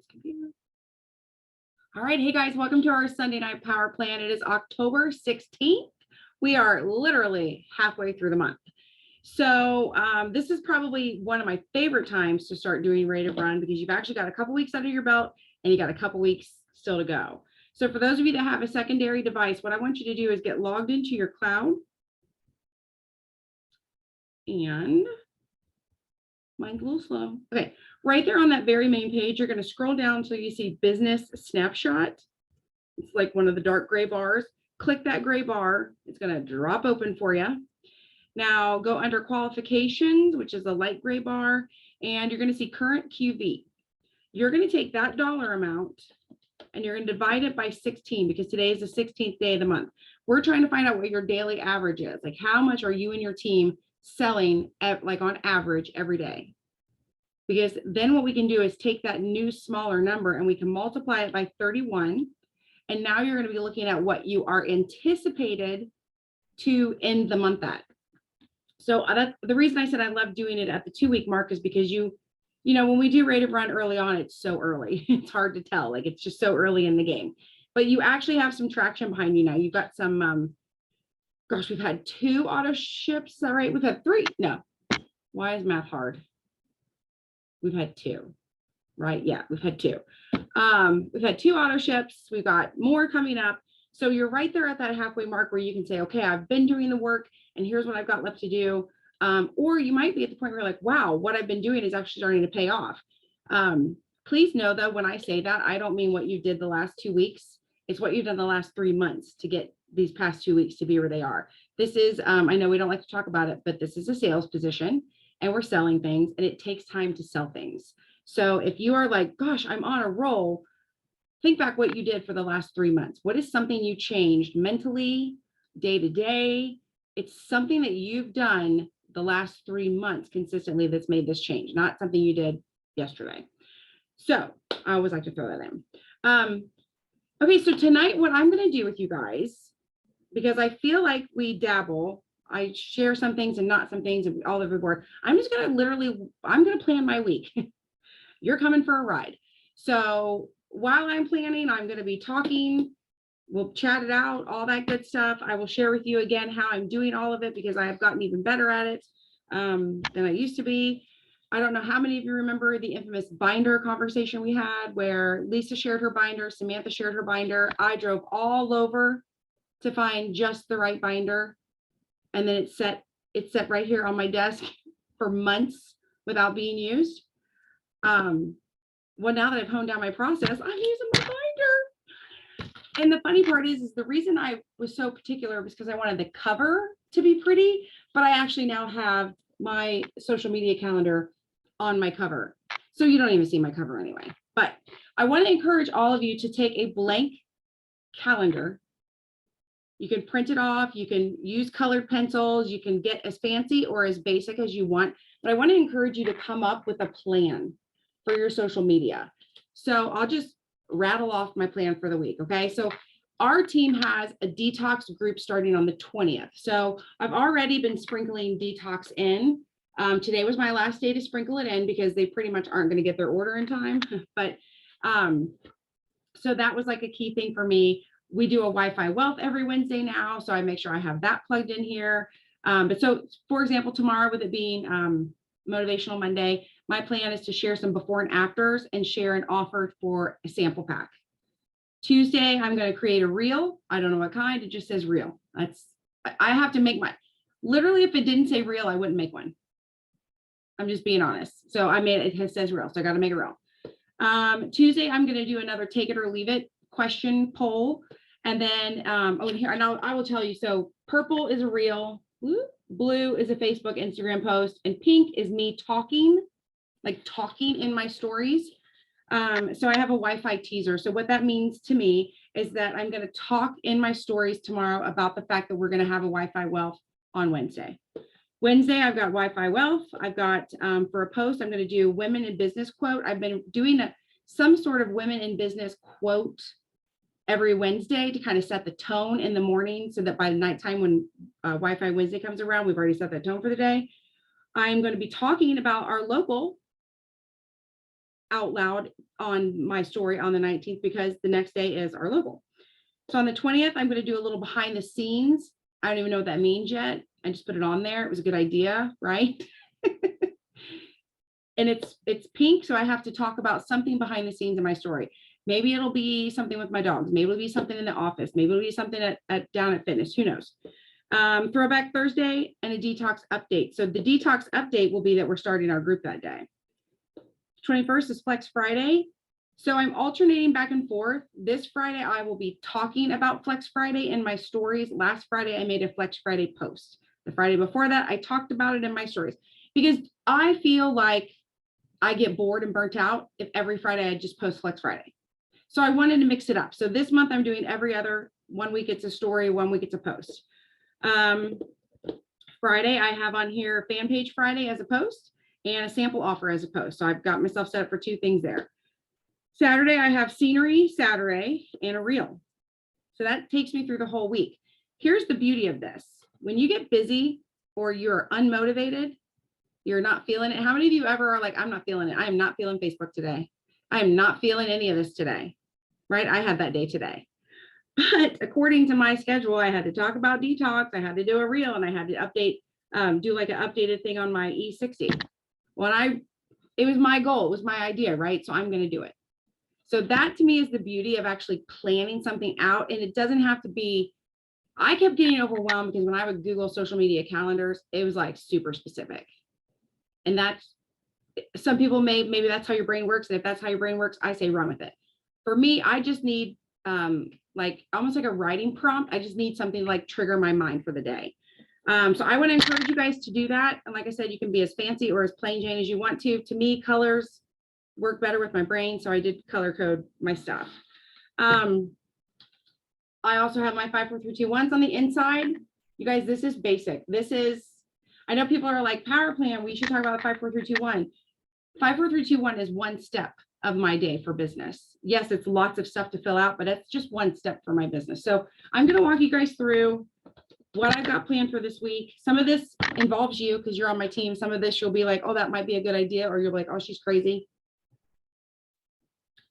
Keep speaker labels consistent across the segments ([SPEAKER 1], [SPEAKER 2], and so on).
[SPEAKER 1] this computer. All right. Hey guys, welcome to our Sunday night power plan. It is October 16th. We are literally halfway through the month. So this is probably one of my favorite times to start doing Rated Run because you've actually got a couple weeks under your belt and you got a couple weeks still to go. So for those of you that have a secondary device, what I want you to do is get logged into your cloud. And mine's a little slow. Okay, right there on that very main page, you're going to scroll down until you see Business Snapshot. It's like one of the dark gray bars. Click that gray bar. It's going to drop open for you. Now go under Qualifications, which is a light gray bar, and you're going to see Current QV. You're going to take that dollar amount and you're going to divide it by 16 because today is the 16th day of the month. We're trying to find out what your daily average is. Like how much are you and your team selling at, like on average every day? Because then what we can do is take that new smaller number and we can multiply it by 31. And now you're going to be looking at what you are anticipated to end the month at. So that's the reason I said I love doing it at the 2-week mark is because you know, when we do Rated Run early on, it's so early. It's hard to tell. Like it's just so early in the game. But you actually have some traction behind you now. You've got some, gosh, we've had 2 auto ships. All right, we've had 3. No, why is math hard? We've had 2, right? Yeah, we've had 2. We've had 2 auto ships. We've got more coming up. So you're right there at that halfway mark where you can say, okay, I've been doing the work and here's what I've got left to do. Or you might be at the point where you're like, wow, what I've been doing is actually starting to pay off. Please know though, when I say that, I don't mean what you did the last 2 weeks. It's what you've done the last 3 months to get these past 2 weeks to be where they are. This is, I know we don't like to talk about it, but this is a sales position and we're selling things and it takes time to sell things. So if you are like, gosh, I'm on a roll, think back what you did for the last 3 months. What is something you changed mentally, day to day? It's something that you've done the last 3 months consistently that's made this change, not something you did yesterday. So I always like to throw that in. Okay, so tonight what I'm going to do with you guys, because I feel like we dabble, I share some things and not some things and all over the board. I'm just going to I'm going to plan my week. You're coming for a ride. So while I'm planning, I'm going to be talking. We'll chat it out, all that good stuff. I will share with you again how I'm doing all of it because I have gotten even better at it than I used to be. I don't know how many of you remember the infamous binder conversation we had where Lisa shared her binder, Samantha shared her binder. I drove all over to find just the right binder. And then it's set right here on my desk for months without being used. Well, now that I've honed down my process, I'm using my binder. And the funny part is the reason I was so particular was because I wanted the cover to be pretty, but I actually now have my social media calendar on my cover. So you don't even see my cover anyway. But I want to encourage all of you to take a blank calendar. You can print it off. You can use colored pencils. You can get as fancy or as basic as you want. But I want to encourage you to come up with a plan for your social media. So I'll just rattle off my plan for the week. Okay. So our team has a detox group starting on the 20th. So I've already been sprinkling detox in. Today was my last day to sprinkle it in because they pretty much aren't going to get their order in time. But so that was like a key thing for me. We do a Wi-Fi wealth every Wednesday now. So I make sure I have that plugged in here. But so for example, tomorrow with it being Motivational Monday, my plan is to share some before and afters and share an offer for a sample pack. Tuesday, I'm going to create a reel. I don't know what kind, it just says reel. I have to make my, literally if it didn't say reel, I wouldn't make one. I'm just being honest. So I made it, it says reel, so I got to make a reel. Tuesday, I'm going to do another take it or leave it question poll. And then, here, and I will tell you, so purple is a reel, blue is a Facebook, Instagram post, and pink is me talking, like talking in my stories. So I have a Wi-Fi teaser. So what that means to me is that I'm going to talk in my stories tomorrow about the fact that we're going to have a Wi-Fi wealth on Wednesday. Wednesday, I've got Wi-Fi wealth. I've got for a post, I'm going to do women in business quote. I've been doing some sort of women in business quote every Wednesday to kind of set the tone in the morning so that by the nighttime when Wi-Fi Wednesday comes around, we've already set that tone for the day. I'm going to be talking about our local out loud on my story on the 19th because the next day is our local. So on the 20th, I'm going to do a little behind the scenes. I don't even know what that means yet. I just put it on there. It was a good idea, right? And it's pink, so I have to talk about something behind the scenes in my story. Maybe it'll be something with my dogs. Maybe it'll be something in the office. Maybe it'll be something at down at fitness. Who knows? Throwback Thursday and a detox update. So the detox update will be that we're starting our group that day. 21st is Flex Friday. So I'm alternating back and forth. This Friday, I will be talking about Flex Friday in my stories. Last Friday, I made a Flex Friday post. The Friday before that, I talked about it in my stories because I feel like I get bored and burnt out if every Friday I just post Flex Friday. So I wanted to mix it up. So this month I'm doing every other, 1 week it's a story, 1 week it's a post. Friday, I have on here Fan Page Friday as a post and a sample offer as a post. So I've got myself set up for 2 things there. Saturday, I have Scenery Saturday and a reel. So that takes me through the whole week. Here's the beauty of this. When you get busy or you're unmotivated, you're not feeling it. How many of you ever are like, I'm not feeling it. I am not feeling Facebook today. I am not feeling any of this today, right? I had that day today. But according to my schedule, I had to talk about detox. I had to do a reel and I had to update, do like an updated thing on my E60. It was my goal. It was my idea, right? So I'm going to do it. So that to me is the beauty of actually planning something out. And it doesn't have to be, I kept getting overwhelmed because when I would Google social media calendars, it was like super specific. And that's, some people maybe that's how your brain works. And if that's how your brain works, I say run with it. For me, I just need like almost like a writing prompt. I just need something like trigger my mind for the day. So I want to encourage you guys to do that. And like I said, you can be as fancy or as plain Jane as you want to. To me, colors work better with my brain. So I did color code my stuff. I also have my 5, 4, 3, 2, 1s on the inside. You guys, this is basic. I know people are like, power plan, we should talk about 5, 4, 3, 2, 1. 5, 4, 3, 2, 1 is one step of my day for business. Yes, it's lots of stuff to fill out, but it's just one step for my business. So I'm going to walk you guys through what I've got planned for this week. Some of this involves you because you're on my team. Some of this you'll be like, oh, that might be a good idea. Or you're like, oh, she's crazy.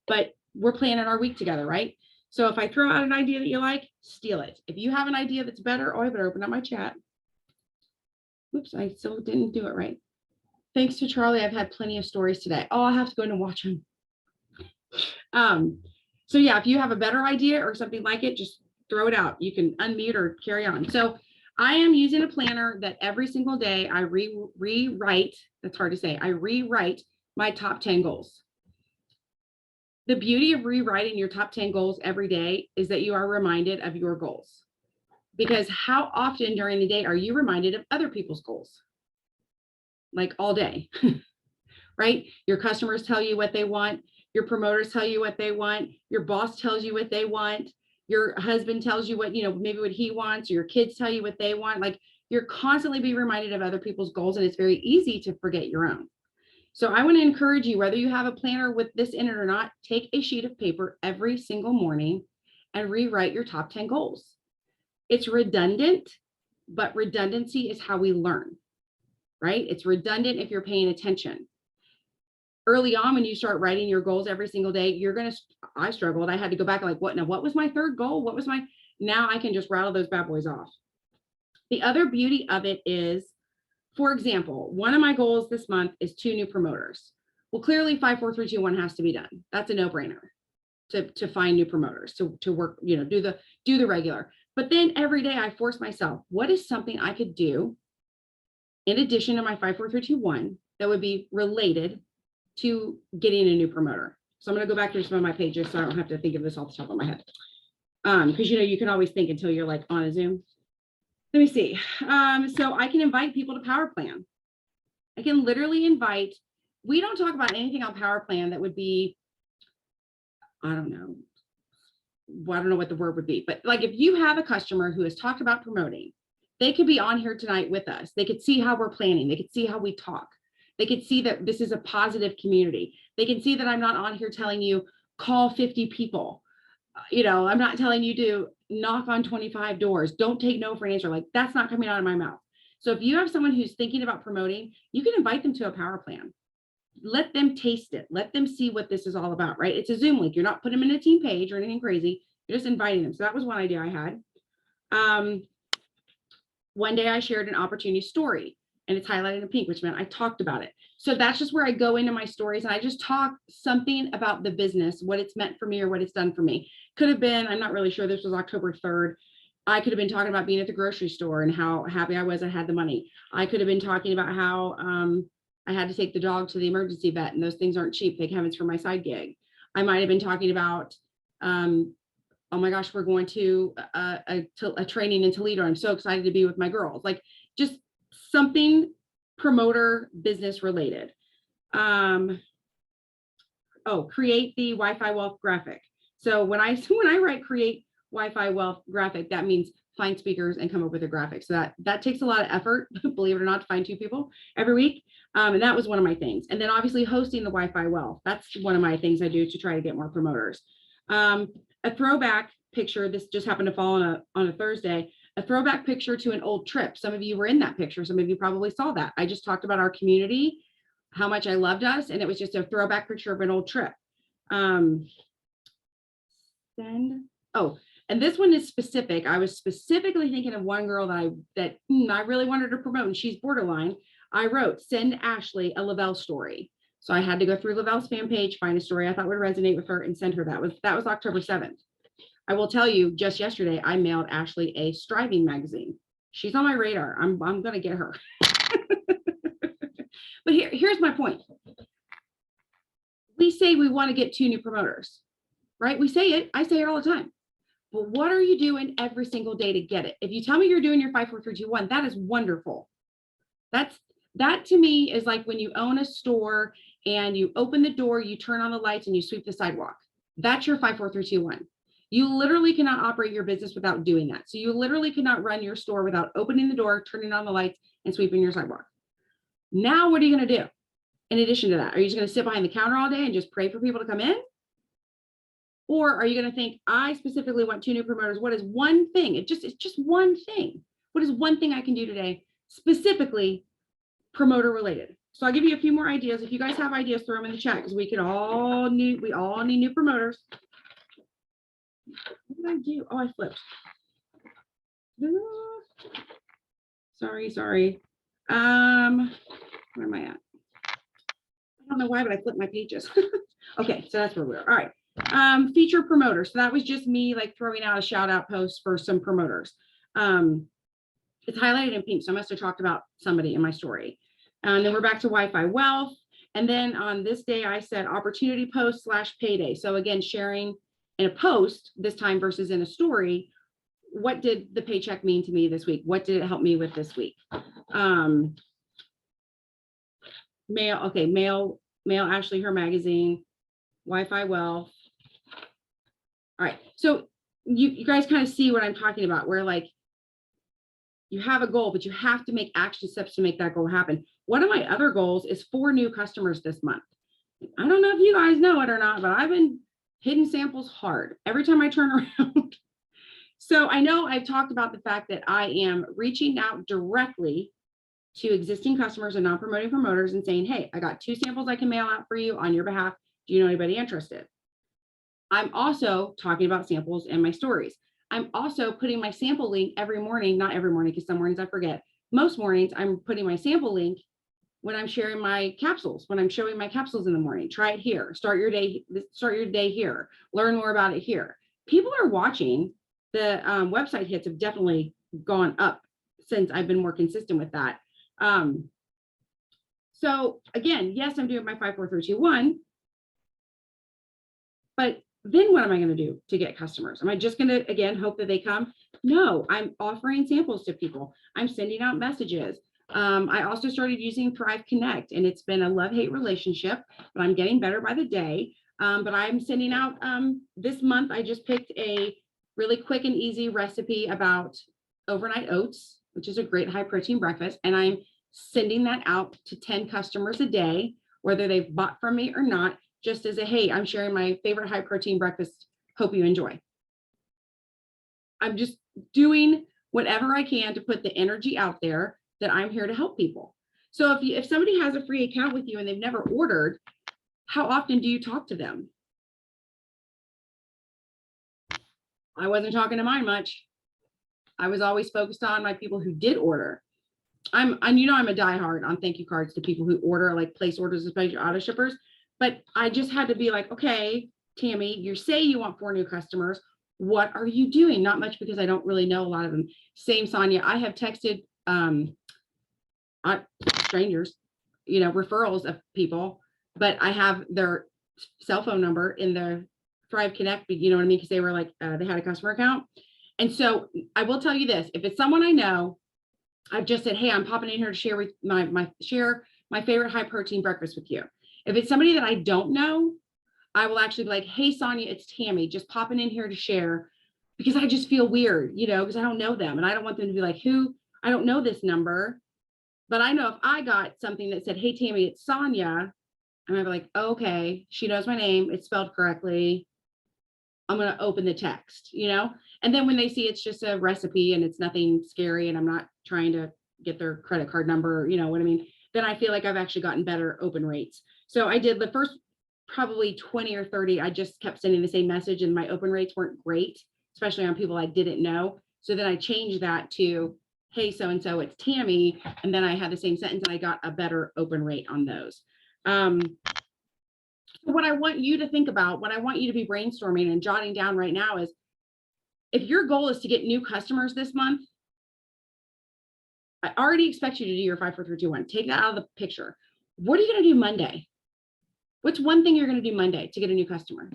[SPEAKER 1] But we're planning our week together, right? So if I throw out an idea that you like, steal it. If you have an idea that's better, oh, I better open up my chat. Oops, I still didn't do it right. Thanks to Charlie, I've had plenty of stories today. Oh, I'll have to go in and watch them. So yeah, if you have a better idea or something like it, just throw it out. You can unmute or carry on. So I am using a planner that every single day I rewrite, that's hard to say, I rewrite my top 10 goals. The beauty of rewriting your top 10 goals every day is that you are reminded of your goals. Because how often during the day are you reminded of other people's goals? Like all day, right? Your customers tell you what they want. Your promoters tell you what they want. Your boss tells you what they want. Your husband tells you what, maybe what he wants. Your kids tell you what they want. Like you're constantly being reminded of other people's goals, and it's very easy to forget your own. So I want to encourage you, whether you have a planner with this in it or not, take a sheet of paper every single morning and rewrite your top 10 goals. It's redundant, but redundancy is how we learn, right? It's redundant if you're paying attention. Early on, when you start writing your goals every single day, I struggled. I had to go back and like, what was my third goal? Now I can just rattle those bad boys off. The other beauty of it is, for example, one of my goals this month is 2 new promoters. Well, clearly 5, 4, 3, 2, 1 has to be done. That's a no-brainer to find new promoters, to work, do the regular. But then every day I force myself, what is something I could do in addition to my 5, 4, 3, 2, 1 that would be related to getting a new promoter? So I'm going to go back through some of my pages so I don't have to think of this off the top of my head. Because you can always think until you're like on a Zoom. Let me see. So I can invite people to Power Plan. I can literally invite, we don't talk about anything on Power Plan that would be, I don't know what the word would be, but like if you have a customer who has talked about promoting, they could be on here tonight with us. They could see how we're planning. They could see how we talk. They could see that this is a positive community. They can see that I'm not on here telling you call 50 people. I'm not telling you to knock on 25 doors. Don't take no for an answer. Like that's not coming out of my mouth. So if you have someone who's thinking about promoting, you can invite them to a Power Plan. let them taste it. Let them see what this is all about, right? It's a Zoom link. You're not putting them in a team page or anything crazy. You're just inviting them. So that was one idea I had. One day I shared an opportunity story and it's highlighted in pink, which meant I talked about it. So that's just where I go into my stories and I just talk something about the business, what it's meant for me or what it's done for me. Could have been, I'm not really sure, this was October 3rd. I could have been talking about being at the grocery store and how happy I was I had the money. I could have been talking about how I had to take the dog to the emergency vet and those things aren't cheap. Thank heavens for my side gig. I might have been talking about, oh my gosh, we're going to a training in Toledo. I'm so excited to be with my girls. Like just something promoter business related. Create the Wi-Fi wealth graphic. So when I write create Wi-Fi wealth graphic, that means find speakers and come up with a graphic. So that takes a lot of effort, believe it or not, to find 2 people every week. And that was one of my things. And then obviously hosting the Wi-Fi wealth. That's one of my things I do to try to get more promoters. A throwback picture, this just happened to fall on a Thursday, a throwback picture to an old trip. Some of you were in that picture. Some of you probably saw that. I just talked about our community, how much I loved us. And it was just a throwback picture of an old trip. And this one is specific. I was specifically thinking of one girl that I really wanted to promote, and she's borderline. I wrote, send Ashley a Lavelle story. So I had to go through Lavelle's fan page, find a story I thought would resonate with her and send her. That was October 7th. I will tell you, just yesterday, I mailed Ashley a Striving magazine. She's on my radar. I'm going to get her. But here's my point. We say we want to get 2 new promoters, right? We say it. I say it all the time. But what are you doing every single day to get it? If you tell me you're doing your 5, 4, 3, 2, 1, that is wonderful. That to me is like when you own a store and you open the door, you turn on the lights and you sweep the sidewalk. That's your 5, 4, 3, 2, 1. You literally cannot operate your business without doing that. So you literally cannot run your store without opening the door, turning on the lights, and sweeping your sidewalk. Now, what are you going to do? In addition to that, are you just going to sit behind the counter all day and just pray for people to come in? Or are you going to think, I specifically want 2 new promoters? What is one thing? It's just one thing. What is one thing I can do today, specifically promoter related? So I'll give you a few more ideas. If you guys have ideas, throw them in the chat because we all need new promoters. What did I do? Oh, I flipped. Sorry. Where am I at? I don't know why, but I flipped my pages. Okay, so that's where we are. All right. Feature promoter. So that was just me like throwing out a shout out post for some promoters. It's highlighted in pink, so I must have talked about somebody in my story. And then we're back to Wi-Fi wealth. And then on this day, I said opportunity post / payday. So again, sharing in a post this time versus in a story. What did the paycheck mean to me this week? What did it help me with this week? Mail Ashley her magazine, Wi-Fi wealth. All right, so you guys kind of see what I'm talking about, where like you have a goal, but you have to make action steps to make that goal happen. One of my other goals is 4 new customers this month. I don't know if you guys know it or not, but I've been hitting samples hard every time I turn around. So I know I've talked about the fact that I am reaching out directly to existing customers and non-promoting promoters and saying, hey, I got 2 samples I can mail out for you on your behalf. Do you know anybody interested? I'm also talking about samples in my stories. I'm also putting my sample link every morning, not every morning, because some mornings I forget. Most mornings I'm putting my sample link when I'm sharing my capsules, when I'm showing my capsules in the morning. Try it here, start your day here, learn more about it here. People are watching. The website hits have definitely gone up since I've been more consistent with that. So again, yes, I'm doing my 5, 4, 3, 2, 1, but then what am I going to do to get customers? Am I just going to, again, hope that they come? No, I'm offering samples to people. I'm sending out messages. I also started using Thrive Connect, and it's been a love-hate relationship, but I'm getting better by the day. But I'm sending out, this month, I just picked a really quick and easy recipe about overnight oats, which is a great high protein breakfast. And I'm sending that out to 10 customers a day, whether they've bought from me or not, just as a, hey, I'm sharing my favorite high protein breakfast. Hope you enjoy. I'm just doing whatever I can to put the energy out there that I'm here to help people. So if somebody has a free account with you and they've never ordered, how often do you talk to them? I wasn't talking to mine much. I was always focused on my people who did order. I'm a diehard on thank you cards to people who order, like place orders, especially auto shippers. But I just had to be like, okay, Tammy, you say you want 4 new customers. What are you doing? Not much, because I don't really know a lot of them. Same, Sonia. I have texted strangers, referrals of people, but I have their cell phone number in the Thrive Connect, you know what I mean? Because they were like, they had a customer account. And so I will tell you this, if it's someone I know, I've just said, hey, I'm popping in here to share with my favorite high protein breakfast with you. If it's somebody that I don't know, I will actually be like, hey, Sonia, it's Tammy, just popping in here to share, because I just feel weird, because I don't know them. And I don't want them to be like, who? I don't know this number. But I know if I got something that said, hey, Tammy, it's Sonia, and I'd be like, oh, okay, she knows my name, it's spelled correctly, I'm going to open the text, and then when they see it's just a recipe and it's nothing scary and I'm not trying to get their credit card number, you know what I mean, then I feel like I've actually gotten better open rates. So I did the first probably 20 or 30, I just kept sending the same message, and my open rates weren't great, especially on people I didn't know. So then I changed that to, hey, so-and-so, it's Tammy. And then I had the same sentence and I got a better open rate on those. What I want you to think about, what I want you to be brainstorming and jotting down right now is, if your goal is to get new customers this month, I already expect you to do your 5, 4, 3, 2, 1. Take that out of the picture. What are you going to do Monday? What's one thing you're going to do Monday to get a new customer?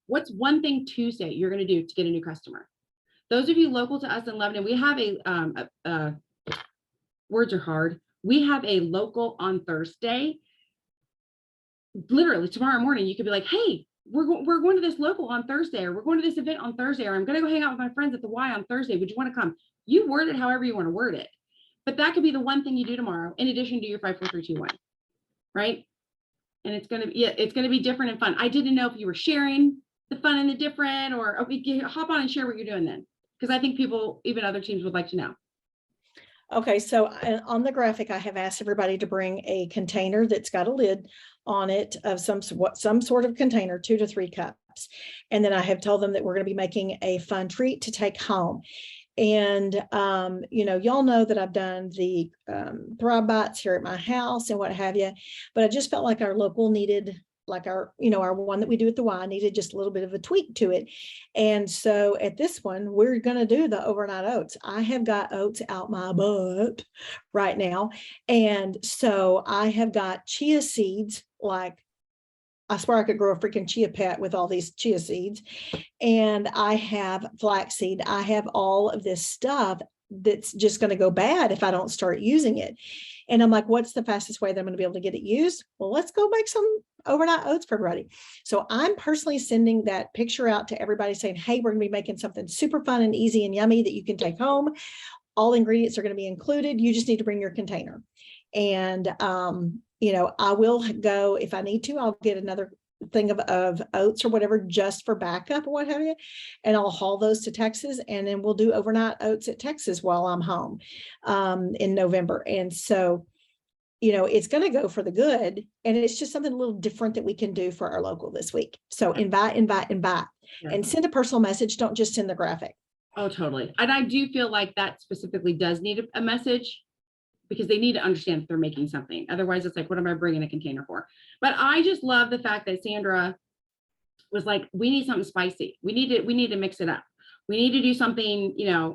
[SPEAKER 1] What's one thing Tuesday you're going to do to get a new customer? Those of you local to us in Lebanon, we have words are hard. We have a local on Thursday. Literally tomorrow morning, you could be like, hey, we're going to this local on Thursday, or we're going to this event on Thursday, or I'm going to go hang out with my friends at the Y on Thursday. Would you want to come? You word it however you want to word it. But that could be the one thing you do tomorrow, in addition to your 5, 4, 3, 2, 1, right? And it's going to be different and fun. I didn't know if you were sharing the fun and the different, or hop on and share what you're doing then, because I think people, even other teams, would like to know.
[SPEAKER 2] Okay, so on the graphic, I have asked everybody to bring a container that's got a lid on it of some sort of container, 2 to 3 cups. And then I have told them that we're going to be making a fun treat to take home. And, y'all know that I've done the Thrive Bites here at my house and what have you, but I just felt like our local needed, like our one that we do at the Y, needed just a little bit of a tweak to it. And so at this one, we're going to do the overnight oats. I have got oats out my butt right now. And so I have got chia seeds, like I swear I could grow a freaking chia pet with all these chia seeds. And I have flaxseed. I have all of this stuff that's just going to go bad if I don't start using it. And I'm like, what's the fastest way that I'm going to be able to get it used? Well, let's go make some overnight oats for everybody. So I'm personally sending that picture out to everybody saying, hey, we're going to be making something super fun and easy and yummy that you can take home. All ingredients are going to be included. You just need to bring your container. And, I will go, if I need to, I'll get another thing of oats or whatever, just for backup or what have you. And I'll haul those to Texas, and then we'll do overnight oats at Texas while I'm home in November. And so, it's going to go for the good. And it's just something a little different that we can do for our local this week. So invite, yeah. And send a personal message. Don't just send the graphic.
[SPEAKER 1] Oh, totally. And I do feel like that specifically does need a message, because they need to understand that they're making something. Otherwise, it's like, what am I bringing a container for? But I just love the fact that Sandra was like, we need something spicy. We need to mix it up. We need to do something,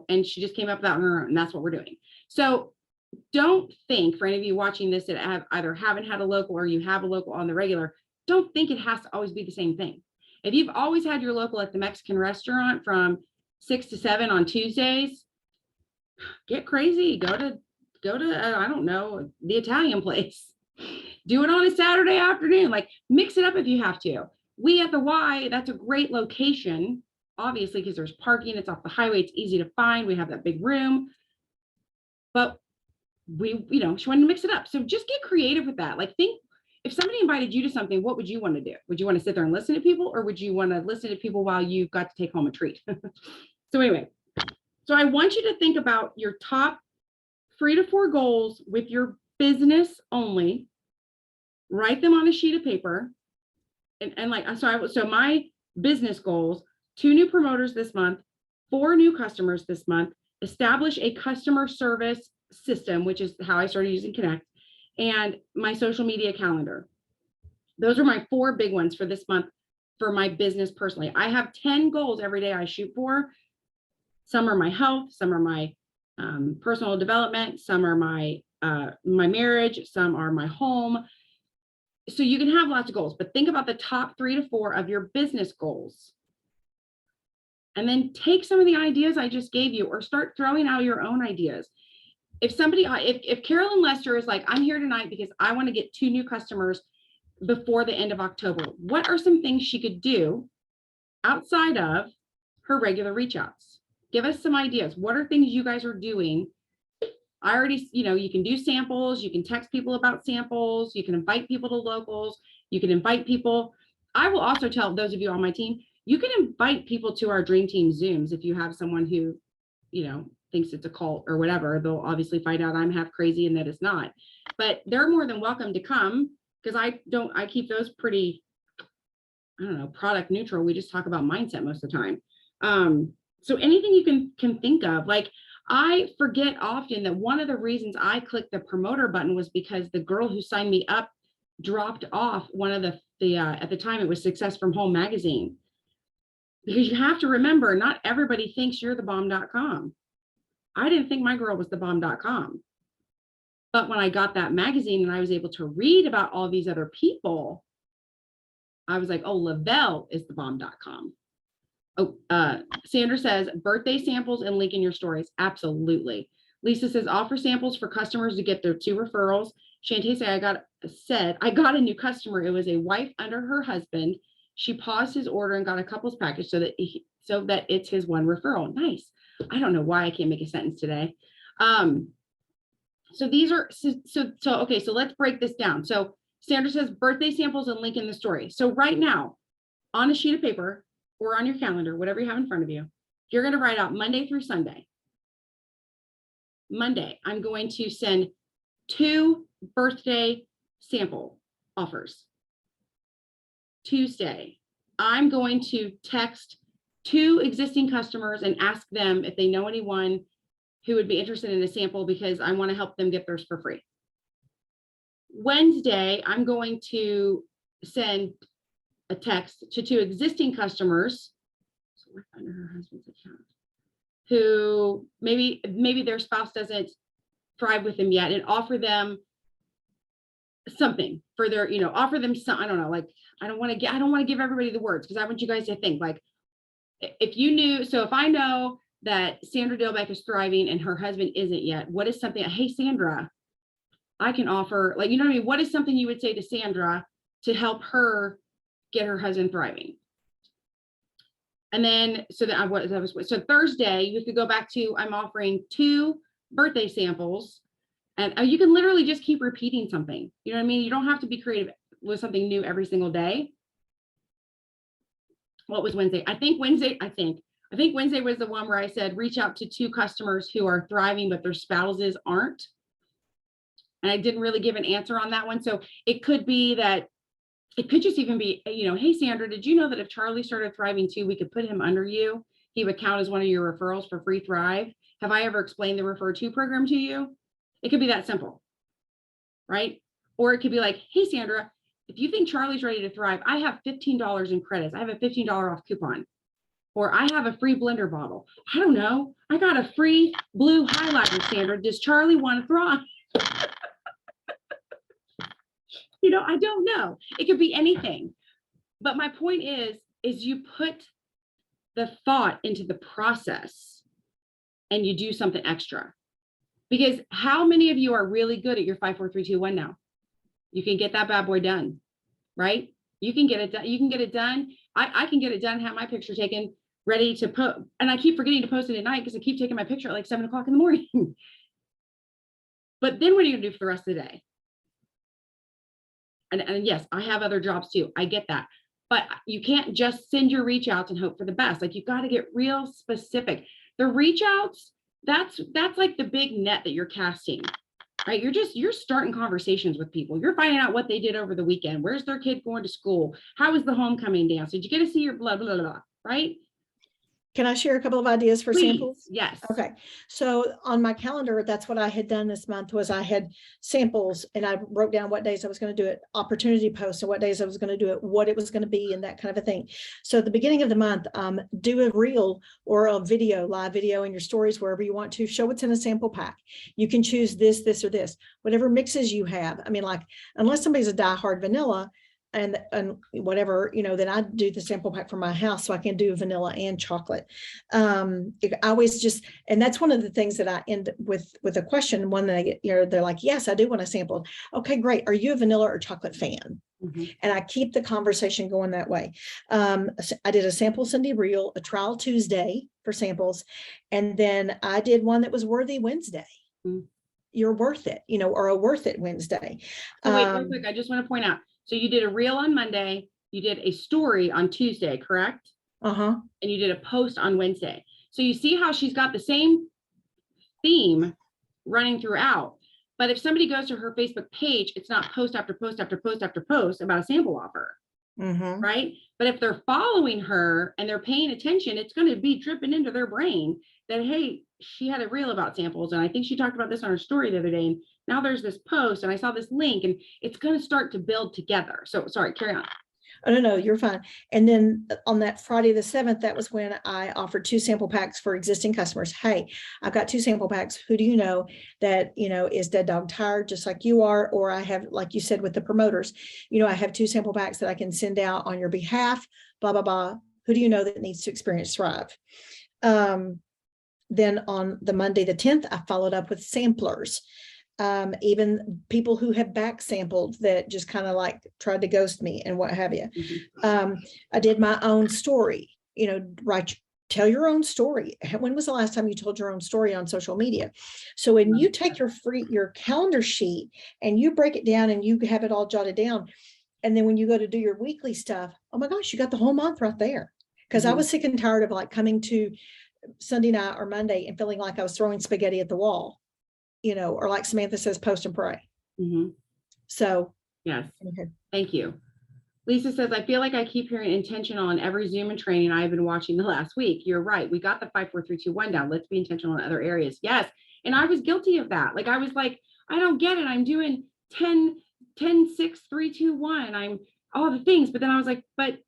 [SPEAKER 1] and she just came up with that on her own, and that's what we're doing. So don't think, for any of you watching this that haven't had a local, or you have a local on the regular, don't think it has to always be the same thing. If you've always had your local at the Mexican restaurant from 6 to 7 on Tuesdays, get crazy. Go to I don't know, the Italian place. Do it on a Saturday afternoon. Like, mix it up if you have to. We at the Y, that's a great location, obviously, because there's parking. It's off the highway. It's easy to find. We have that big room. But she wanted to mix it up. So just get creative with that. Like, think, if somebody invited you to something, what would you want to do? Would you want to sit there and listen to people, or would you want to listen to people while you've got to take home a treat? So anyway, so I want you to think about your top 3 to 4 goals with your business only. Write them on a sheet of paper. And like, so my business goals, 2 new promoters this month, 4 new customers this month, establish a customer service system, which is how I started using Connect, and my social media calendar. Those are my 4 big ones for this month for my business personally. I have 10 goals every day I shoot for. Some are my health, some are my personal development, some are my marriage, some are my home. So you can have lots of goals, but think about the top 3 to 4 of your business goals. And then take some of the ideas I just gave you, or start throwing out your own ideas. If somebody, if Carolyn Lester is like, I'm here tonight because I want to get 2 new customers before the end of October, what are some things she could do outside of her regular reach outs? Give us some ideas. What are things you guys are doing? I already, you can do samples. You can text people about samples. You can invite people to locals. You can invite people. I will also tell those of you on my team, you can invite people to our Dream Team Zooms. If you have someone who, thinks it's a cult or whatever, they'll obviously find out I'm half crazy and that it's not. But they're more than welcome to come, because I keep those pretty, product neutral. We just talk about mindset most of the time. So anything you can think of, like, I forget often that one of the reasons I clicked the promoter button was because the girl who signed me up dropped off one of the at the time it was Success from Home magazine. Because you have to remember, not everybody thinks you're the bomb.com. I didn't think my girl was the bomb.com. But when I got that magazine and I was able to read about all these other people, I was like, oh, Lavelle is the bomb.com. Oh, Sandra says birthday samples and link in your stories. Absolutely. Lisa says offer samples for customers to get their 2 referrals. Shantae said I got a new customer. It was a wife under her husband. She paused his order and got a couples package so that it's his 1 referral. Nice. I don't know why I can't make a sentence today. So these are okay. So let's break this down. So Sandra says birthday samples and link in the story. So right now, on a sheet of paper or on your calendar, whatever you have in front of you, you're going to write out Monday through Sunday. Monday, I'm going to send 2 birthday sample offers. Tuesday, I'm going to text 2 existing customers and ask them if they know anyone who would be interested in a sample, because I want to help them get theirs for free. Wednesday, I'm going to send a text to 2 existing customers, so under her husband's account, who maybe their spouse doesn't thrive with them yet, and offer them something for their, offer them some, I don't know, like, I don't want to give everybody the words, because I want you guys to think, like, if you knew, so if I know that Sandra Dilbeck is thriving and her husband isn't yet, what is something, hey, Sandra, I can offer, like, what I mean? What is something you would say to Sandra to help her get her husband thriving? And then, so Thursday, you could go back to, I'm offering 2 birthday samples, and you can literally just keep repeating something. You know what I mean? You don't have to be creative with something new every single day. What was Wednesday? I think Wednesday was the one where I said, reach out to 2 customers who are thriving, but their spouses aren't. And I didn't really give an answer on that one. So it could be that, it could just even be, hey, Sandra, did you know that if Charlie started thriving too, we could put him under you? He would count as one of your referrals for free Thrive. Have I ever explained the Refer To program to you? It could be that simple, right? Or it could be like, hey, Sandra, if you think Charlie's ready to thrive, I have $15 in credits. I have a $15 off coupon. Or I have a free blender bottle. I don't know. I got a free blue highlighter, Sandra. Does Charlie want to thrive? I don't know. It could be anything. But my point is you put the thought into the process and you do something extra. Because how many of you are really good at your 5, 4, 3, 2, 1 now? You can get that bad boy done, right? You can get it done. You can get it done. I can get it done, have my picture taken, ready to put, and I keep forgetting to post it at night because I keep taking my picture at like 7 o'clock in the morning. But then what are you gonna do for the rest of the day? And yes, I have other jobs too. I get that. But you can't just send your reach outs and hope for the best. Like, you got to get real specific. The reach outs, that's like the big net that you're casting, right? You're starting conversations with people. You're finding out what they did over the weekend. Where's their kid going to school? How was the homecoming dance? Did you get to see your blah, blah, blah, blah, right?
[SPEAKER 2] Can I share a couple of ideas for
[SPEAKER 1] Please,
[SPEAKER 2] samples?
[SPEAKER 1] yes.
[SPEAKER 2] Okay, so on my calendar, that's what I had done this month was I had samples and I wrote down what days I was going to do it, opportunity posts and what days I was going to do it, what it was going to be and that kind of a thing. So at the beginning of the month, do a reel or a video, live video in your stories, wherever you want to show what's in a sample pack. You can choose this, this, or this, whatever mixes you have. I mean, like, unless somebody's a diehard vanilla, and whatever, you know, then I do the sample pack for my house so I can do vanilla and chocolate. I always just, and that's one of the things that I end with a question when they get, you know, they're like, yes, I do want to sample. Okay, great. Are you a vanilla or chocolate fan? And I keep the conversation going that way. I did a sample Sunday reel, a trial Tuesday for samples. And then I did one that was worthy Wednesday. You're worth it, you know, or a worth it Wednesday.
[SPEAKER 1] So wait, real quick, I just want to point out. So you did a reel on Monday, you did a story on Tuesday, correct?
[SPEAKER 2] Uh-huh.
[SPEAKER 1] And you did a post on Wednesday. So you see how she's got the same theme running throughout. But if somebody goes to her Facebook page, it's not post after post after post after post about a sample offer, right? But if they're following her and they're paying attention, it's going to be dripping into their brain that, hey, she had a reel about samples. And I think she talked about this on her story the other day. And now there's this post and I saw this link and it's going to start to build together. So sorry, carry on.
[SPEAKER 2] Oh, no, you're fine. And then on that Friday the 7th, that was when I offered 2 sample packs for existing customers. Hey, I've got 2 sample packs. Who do you know that, you know, is dead dog tired just like you are? Or I have, like you said, with the promoters, you know, I have 2 sample packs that I can send out on your behalf, blah, blah, blah. Who do you know that needs to experience Thrive? Then on the Monday the 10th, I followed up with samplers. Even people who have back sampled that just kind of like tried to ghost me and what have you. I did my own story, you know, tell your own story. When was the last time you told your own story on social media? So when you take your calendar sheet and you break it down and you have it all jotted down, and then when you go to do your weekly stuff, oh my gosh, you got the whole month right there. Because I was sick and tired of like coming to Sunday night or Monday and feeling like I was throwing spaghetti at the wall, you know, or like Samantha says, post and pray. So
[SPEAKER 1] yes, thank you. Lisa says, I feel like I keep hearing intentional on every Zoom and training I've been watching the last week. You're right. We got the 5, 4, 3, 2, 1 down. Let's be intentional in other areas. Yes. And I was guilty of that. Like, I was like, I don't get it. I'm doing 10, 6, 3, 2, 1. I'm all the things. But then I was like, but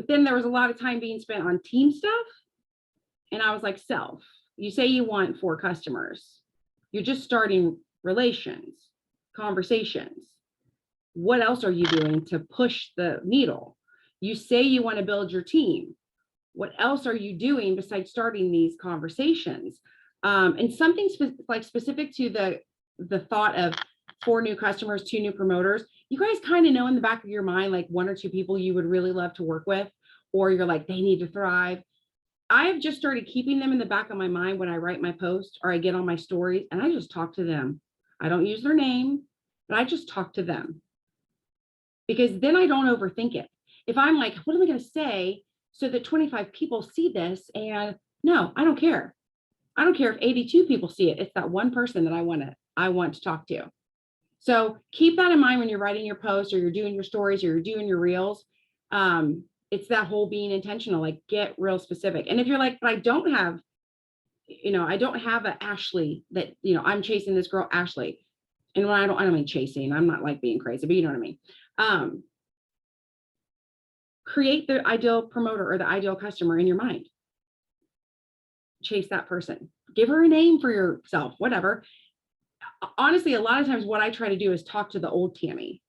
[SPEAKER 1] then there was a lot of time being spent on team stuff. And I was like, self, you say you want 4 customers. You're just starting relations, conversations. What else are you doing to push the needle? You say you want to build your team. What else are you doing besides starting these conversations? And something specific to the thought of 4 new customers, 2 new promoters. You guys kind of know in the back of your mind, like 1 or 2 people you would really love to work with, or you're like, they need to thrive. I've just started keeping them in the back of my mind when I write my post or I get on my stories and I just talk to them. I don't use their name, but I just talk to them. Because then I don't overthink it. If I'm like, what am I going to say so that 25 people see this? And no, I don't care. I don't care if 82 people see it. It's that one person that I want to talk to. So keep that in mind when you're writing your posts or you're doing your stories or you're doing your reels. It's that whole being intentional, like get real specific. And if you're like, but I don't have an Ashley that, you know, I'm chasing this girl, Ashley. And when I don't mean chasing, I'm not like being crazy, but you know what I mean? Create the ideal promoter or the ideal customer in your mind. Chase that person. Give her a name for yourself, whatever. Honestly, a lot of times what I try to do is talk to the old Tammy.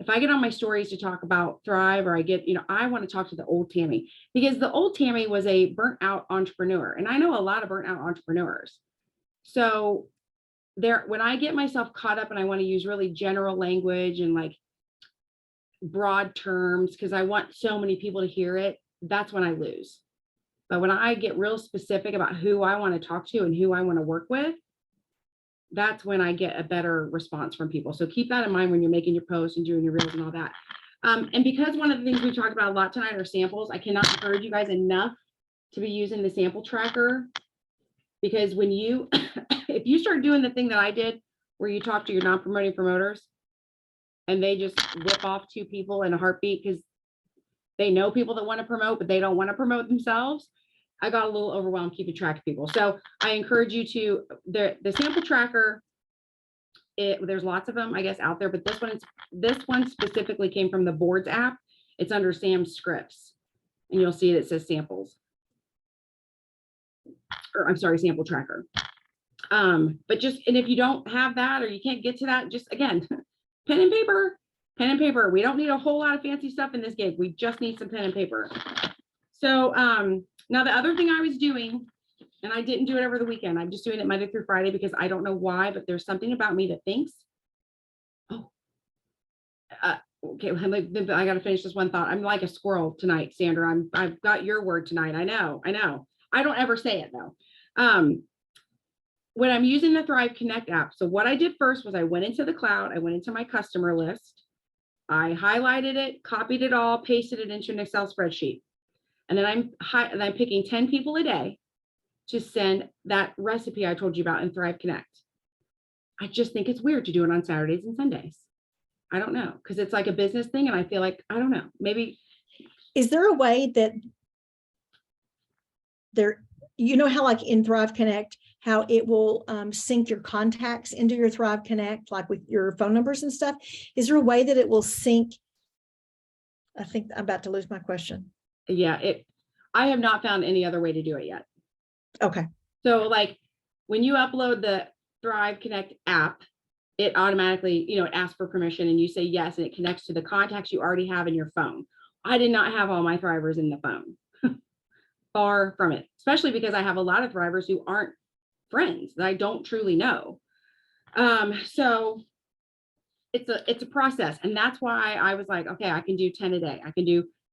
[SPEAKER 1] If I get on my stories to talk about Thrive or I want to talk to the old Tammy because the old Tammy was a burnt out entrepreneur. And I know a lot of burnt out entrepreneurs. So when I get myself caught up and I want to use really general language and like broad terms, because I want so many people to hear it, that's when I lose. But when I get real specific about who I want to talk to and who I want to work with, that's when I get a better response from people. So keep that in mind when you're making your posts and doing your reels and all that. And because one of the things we talked about a lot tonight are samples, I cannot encourage you guys enough to be using the sample tracker Because when you, if you start doing the thing that I did, where you talk to your non-promoting promoters and they just whip off 2 people in a heartbeat because they know people that want to promote, but they don't want to promote themselves. I got a little overwhelmed keeping track of people. So I encourage you to, the sample tracker, there's lots of them, I guess, out there, but this one specifically came from the boards app. It's under Sam Scripts, and you'll see it says samples. Or I'm sorry, sample tracker. But just, and if you don't have that or you can't get to that, just again, pen and paper, pen and paper. We don't need a whole lot of fancy stuff in this gig. We just need some pen and paper. So now the other thing I was doing, and I didn't do it over the weekend, I'm just doing it Monday through Friday because I don't know why, but there's something about me that thinks, oh, okay, I got to finish this one thought. I'm like a squirrel tonight, Sandra. I've got your word tonight. I know. I don't ever say it though. When I'm using the Thrive Connect app, so what I did first was I went into the cloud, I went into my customer list, I highlighted it, copied it all, pasted it into an Excel spreadsheet. And then I'm picking 10 people a day to send that recipe I told you about in Thrive Connect. I just think it's weird to do it on Saturdays and Sundays. I don't know, because it's like a business thing. And I feel like, I don't know, maybe.
[SPEAKER 2] Is there a way that you know how like in Thrive Connect, how it will sync your contacts into your Thrive Connect, like with your phone numbers and stuff? Is there a way that it will sync? I think I'm about to lose my question.
[SPEAKER 1] Yeah, I have not found any other way to do it yet.
[SPEAKER 2] Okay.
[SPEAKER 1] So like when you upload the Thrive Connect app, it automatically, it asks for permission and you say yes, and it connects to the contacts you already have in your phone. I did not have all my Thrivers in the phone. Far from it, especially because I have a lot of Thrivers who aren't friends that I don't truly know. So it's a process. And that's why I was like, okay, I can do 10 a day.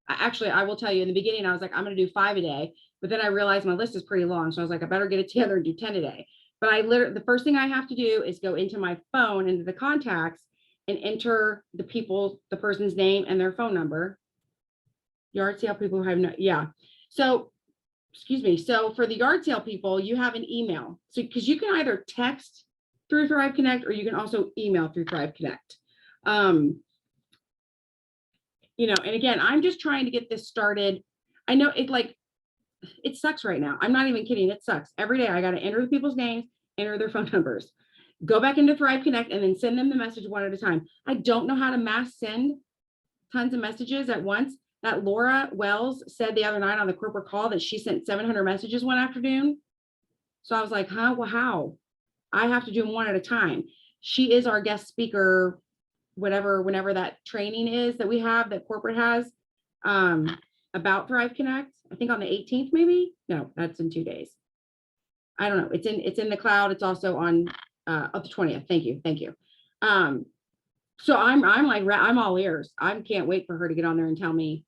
[SPEAKER 1] Actually, I will tell you in the beginning, I was like, I'm going to do 5 a day, but then I realized my list is pretty long. So I was like, I better get it together and do 10 a day. But the first thing I have to do is go into my phone, into the contacts, and enter the person's name and their phone number. Yard sale people have no, yeah. So, excuse me. So for the yard sale people, you have an email. So, because you can either text through Thrive Connect or you can also email through Thrive Connect. And again, I'm just trying to get this started. I know it sucks right now. I'm not even kidding. It sucks. Every day I got to enter the people's names, enter their phone numbers, go back into Thrive Connect, and then send them the message one at a time. I don't know how to mass send tons of messages at once. That Laura Wells said the other night on the corporate call that she sent 700 messages one afternoon. So I was like, huh? Well, how? I have to do them one at a time. She is our guest speaker, whenever that training is that we have, that corporate has, about Thrive Connect. I think on the 18th, maybe. No, that's in 2 days. I don't know. It's in the cloud. It's also on the 20th. Thank you. So I'm like, I'm all ears. I can't wait for her to get on there and tell me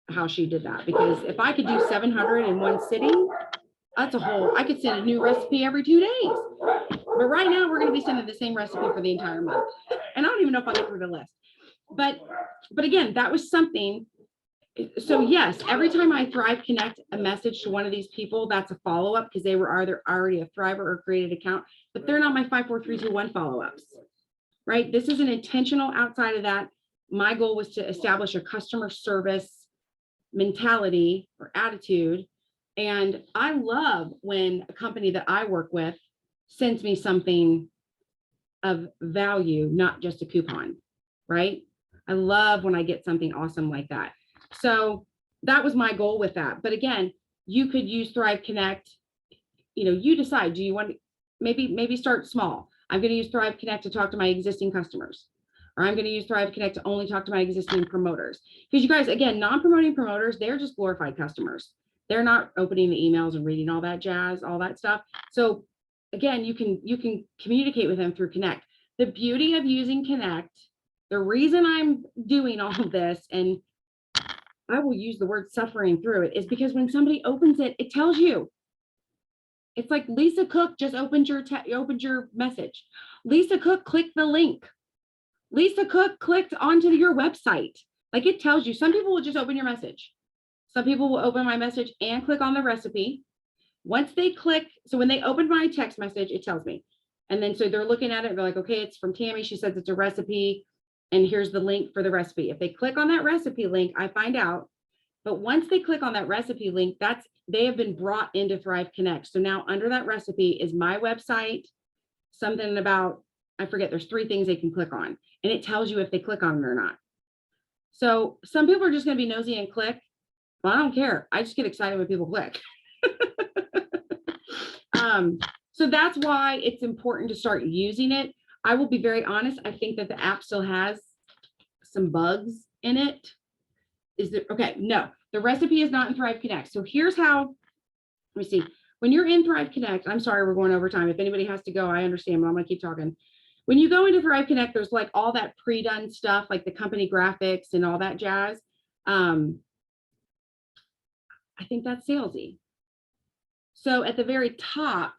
[SPEAKER 1] how she did that, because if I could do 700 in one sitting, that's I could send a new recipe every 2 days. But right now we're going to be sending the same recipe for the entire month. And I don't even know if I'll get through the list. But again, that was something. So yes, every time I Thrive Connect a message to one of these people, that's a follow-up, because they were either already a Thriver or created account, but they're not my 5, 4, 3, 2, 1 follow-ups, right? This is an intentional. Outside of that, my goal was to establish a customer service mentality or attitude. And I love when a company that I work with sends me something of value, not just a coupon, right? I love when I get something awesome like that. So that was my goal with that. But again, you could use Thrive Connect. You decide, do you want to maybe start small? I'm going to use Thrive Connect to talk to my existing customers, or I'm going to use Thrive Connect to only talk to my existing promoters. Because you guys, again, non-promoting promoters, they're just glorified customers. They're not opening the emails and reading all that jazz, all that stuff. So again, you can communicate with them through Connect. The beauty of using Connect, the reason I'm doing all of this, and I will use the word suffering through it, is because when somebody opens it, it tells you. It's like Lisa Cook just opened your message. Lisa Cook clicked the link. Lisa Cook clicked onto your website. Like, it tells you. Some people will just open your message. Some people will open my message and click on the recipe. Once they click, so when they open my text message, it tells me. And then so they're looking at it, they're like, okay, it's from Tammy. She says it's a recipe. And here's the link for the recipe. If they click on that recipe link, I find out. But once they click on that recipe link, they have been brought into Thrive Connect. So now under that recipe is my website, something about, I forget, there's 3 things they can click on. And it tells you if they click on it or not. So some people are just going to be nosy and click. Well, I don't care. I just get excited when people click. So that's why it's important to start using it. I will be very honest. I think that the app still has some bugs in it. Is there? Okay, no, the recipe is not in Thrive Connect. So here's how, let me see. When you're in Thrive Connect, I'm sorry, we're going over time. If anybody has to go, I understand, but I'm gonna keep talking. When you go into Thrive Connect, there's like all that pre-done stuff, like the company graphics and all that jazz. I think that's salesy. So at the very top,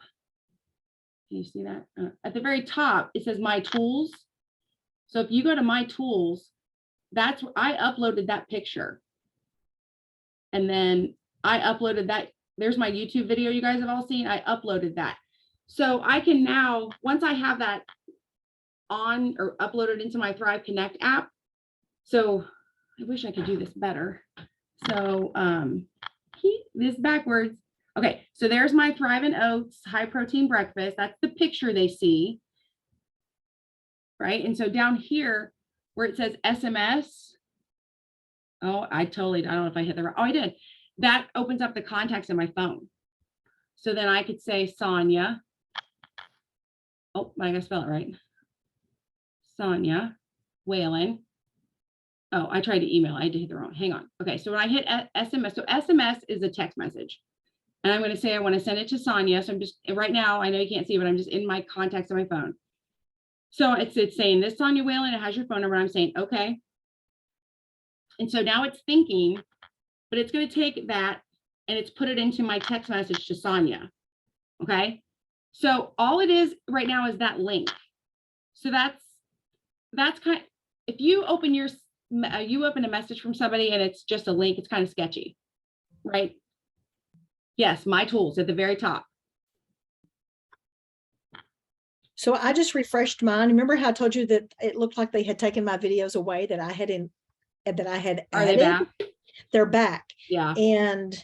[SPEAKER 1] can you see that? At the very top, it says My Tools. So if you go to My Tools, that's where I uploaded that picture. And then I uploaded that. There's my YouTube video you guys have all seen. I uploaded that. So I can now, once I have that on or uploaded into my Thrive Connect app. So I wish I could do this better. So this backwards. Okay, so there's my Thrive and Oats high protein breakfast. That's the picture they see. Right. And so down here where it says SMS. Oh, I don't know if I hit the right. Oh, I did. That opens up the contacts in my phone. So then I could say Sonia. Oh, I gotta spell it right. Sonia Whalen. Oh, I tried to email. I had to hit the wrong. Hang on. Okay, so when I hit SMS, so SMS is a text message. And I'm going to say I want to send it to Sonia. So I'm just right now, I know you can't see, but I'm just in my contacts on my phone. So it's saying this Sonia Whalen, it has your phone number. I'm saying, okay. And so now it's thinking, but it's going to take that and it's put it into my text message to Sonia. Okay. So all it is right now is that link. So that's kind of, if you open a message from somebody and it's just a link, it's kind of sketchy, right? Yes, My Tools at the very top.
[SPEAKER 2] So I just refreshed mine. Remember how I told you that it looked like they had taken my videos away that I had added?
[SPEAKER 1] Are they back?
[SPEAKER 2] They're back.
[SPEAKER 1] Yeah.
[SPEAKER 2] And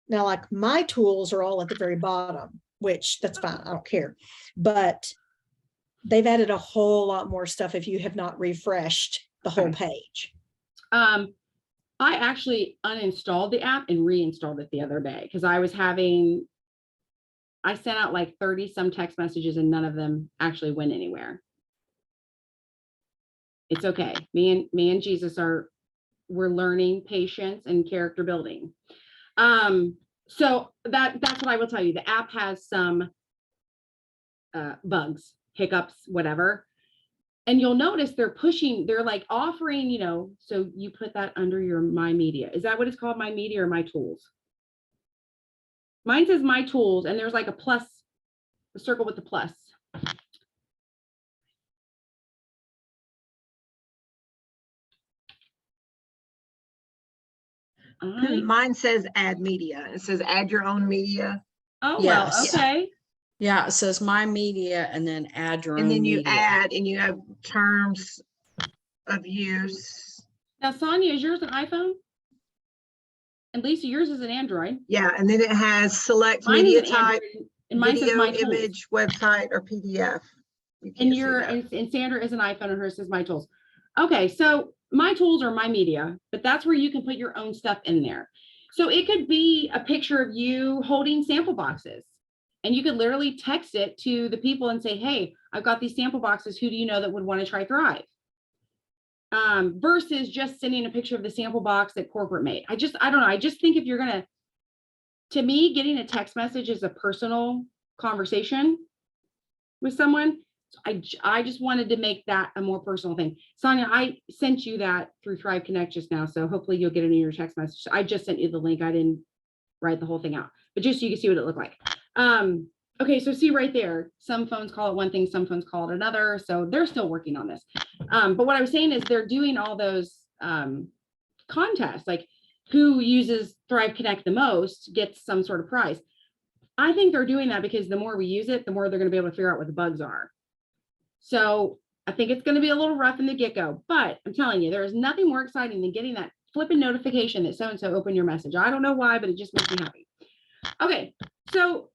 [SPEAKER 2] now like My Tools are all at the very bottom, which that's fine. I don't care. But they've added a whole lot more stuff if you have not refreshed the whole page.
[SPEAKER 1] I actually uninstalled the app and reinstalled it the other day because I sent out like 30 some text messages and none of them actually went anywhere. It's okay. Me and Jesus we're learning patience and character building. So that's what I will tell you. The app has some bugs, hiccups, whatever. And you'll notice they're like offering, so you put that under your My Media. Is that what it's called? My Media or My Tools? Mine says My Tools, and there's like a plus, a circle with the plus.
[SPEAKER 3] Mine says add media. It says add your own media.
[SPEAKER 1] Oh,
[SPEAKER 4] Yes.
[SPEAKER 1] well, okay.
[SPEAKER 4] Yeah, it says My Media and then add your own
[SPEAKER 3] And then you
[SPEAKER 4] media.
[SPEAKER 3] add and you have terms of use.
[SPEAKER 1] Now, Sonia, is yours an iPhone? And Lisa, yours is an Android.
[SPEAKER 3] Yeah, and then it has select
[SPEAKER 1] Mine
[SPEAKER 3] media
[SPEAKER 1] is an
[SPEAKER 3] type,
[SPEAKER 1] Android, and mine says
[SPEAKER 3] video,
[SPEAKER 1] My Tools.
[SPEAKER 3] image, website, or PDF. You can't
[SPEAKER 1] And
[SPEAKER 3] see that.
[SPEAKER 1] and Sandra is an iPhone and hers says My Tools. Okay, so My Tools are My Media, but that's where you can put your own stuff in there. So it could be a picture of you holding sample boxes. And you could literally text it to the people and say, hey, I've got these sample boxes. Who do you know that would want to try Thrive? Versus just sending a picture of the sample box that corporate made. I don't know. I just think if you're to me, getting a text message is a personal conversation with someone. I just wanted to make that a more personal thing. Sonia, I sent you that through Thrive Connect just now. So hopefully you'll get it in your text message. I just sent you the link. I didn't write the whole thing out, but just so you can see what it looked like. Okay, so see right there, some phones call it one thing, some phones call it another. So they're still working on this. But what I was saying is they're doing all those contests, like who uses Thrive Connect the most gets some sort of prize. I think they're doing that because the more we use it, the more they're going to be able to figure out what the bugs are. So I think it's going to be a little rough in the get-go, but I'm telling you, there is nothing more exciting than getting that flipping notification that so-and-so opened your message. I don't know why, but it just makes me happy. Okay, so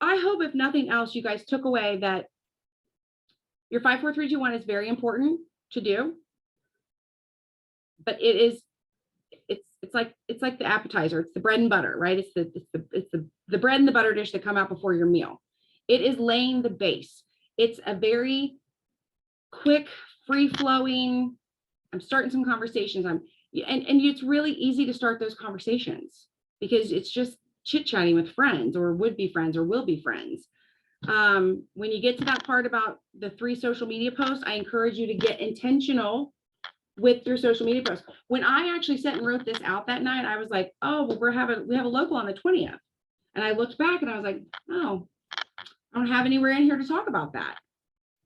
[SPEAKER 1] I hope if nothing else, you guys took away that your 5, 4, 3, 2, 1 is very important to do, but it's like the appetizer. It's the bread and butter, right? It's the bread and the butter dish that come out before your meal. It is laying the base. It's a very quick, free flowing. I'm starting some conversations. And it's really easy to start those conversations because it's just chit chatting with friends or would be friends or will be friends. When you get to that part about the 3 social media posts, I encourage you to get intentional with your social media posts. When I actually sat and wrote this out that night, I was like, oh, well, we have a local on the 20th. And I looked back and I was like, oh, I don't have anywhere in here to talk about that.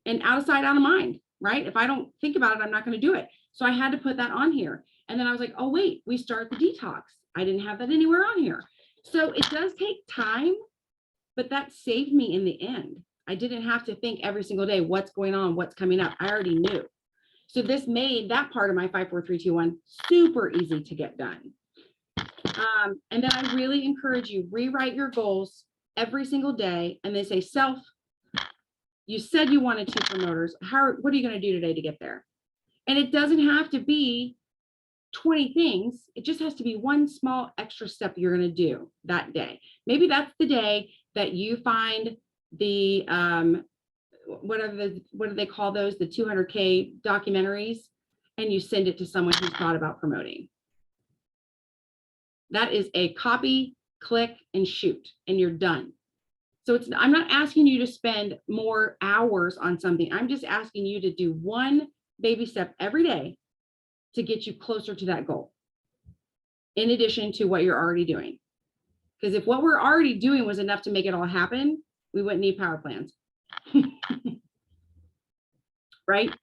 [SPEAKER 1] And out of sight, out of mind, right? If I don't think about it, I'm not going to do it. So I had to put that on here. And then I was like, oh, wait, we start the detox. I didn't have that anywhere on here. So it does take time, but that saved me in the end. I didn't have to think every single day, what's going on, what's coming up. I already knew. So this made that part of my 5, 4, 3, 2, 1 super easy to get done. And then I really encourage you, rewrite your goals every single day. And they say, self, you said you wanted 2 promoters. What are you going to do today to get there? And it doesn't have to be 20 things. It just has to be one small extra step you're going to do that day. Maybe that's the day that you find the, what do they call those? The 200K documentaries, and you send it to someone who's thought about promoting. That is a copy, click, and shoot, and you're done. So I'm not asking you to spend more hours on something. I'm just asking you to do one baby step every day to get you closer to that goal, in addition to what you're already doing. Because if what we're already doing was enough to make it all happen, we wouldn't need power plans. Right?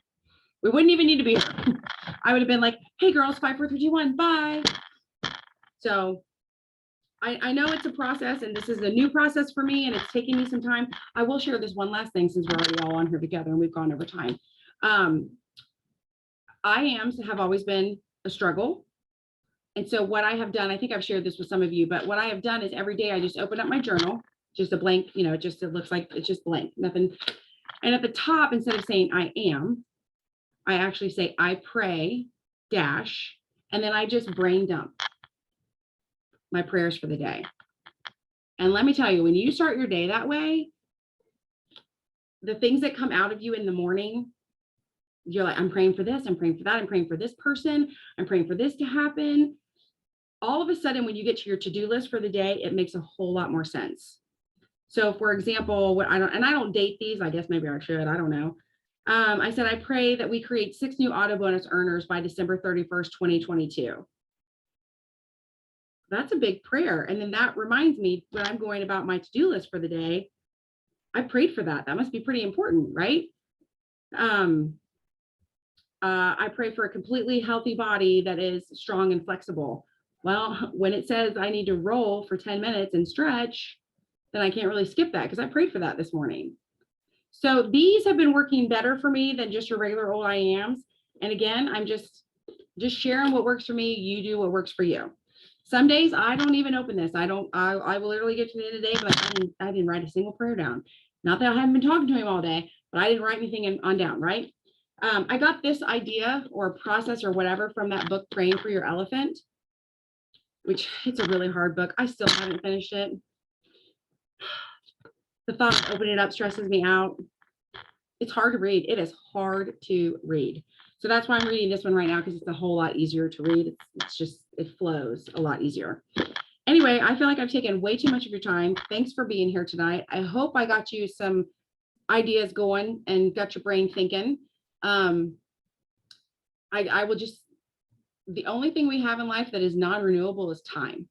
[SPEAKER 1] We wouldn't even need to be here. I would have been like, hey girls, 5, 4, 3, 2, 1, bye. So I know it's a process, and this is a new process for me, and it's taking me some time. I will share this one last thing since we're already all on here together and we've gone over time. Have always been a struggle. And so what I have done, I think I've shared this with some of you, but what I have done is every day I just open up my journal, just a blank, it looks like it's just blank, nothing. And at the top, instead of saying I am, I actually say I pray dash, and then I just brain dump my prayers for the day. And let me tell you, when you start your day that way, the things that come out of you in the morning, you're like, I'm praying for this, I'm praying for that, I'm praying for this person, I'm praying for this to happen. All of a sudden, when you get to your to-do list for the day, it makes a whole lot more sense. So for example, I don't date these, I guess maybe I should, I don't know. I said, I pray that we create 6 new auto bonus earners by December 31st, 2022. That's a big prayer. And then that reminds me, when I'm going about my to-do list for the day, I prayed for that. That must be pretty important, right? I pray for a completely healthy body that is strong and flexible. Well, when it says I need to roll for 10 minutes and stretch, then I can't really skip that because I prayed for that this morning. So these have been working better for me than just your regular old I ams. And again, I'm just sharing what works for me. You do what works for you. Some days I don't even open this. I will literally get to the end of the day, but I didn't write a single prayer down. Not that I haven't been talking to him all day, but I didn't write anything on down, right? I got this idea or process or whatever from that book, Praying for Your Elephant, which it's a really hard book. I still haven't finished it. The thought of opening it up stresses me out. It's hard to read. It is hard to read. So that's why I'm reading this one right now, because it's a whole lot easier to read. It's just, it flows a lot easier. Anyway, I feel like I've taken way too much of your time. Thanks for being here tonight. I hope I got you some ideas going and got your brain thinking. I will just, the only thing we have in life that is non-renewable is time.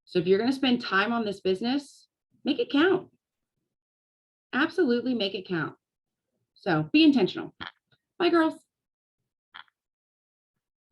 [SPEAKER 1] So if you're going to spend time on this business, make it count. Absolutely make it count. So be intentional. Bye, girls.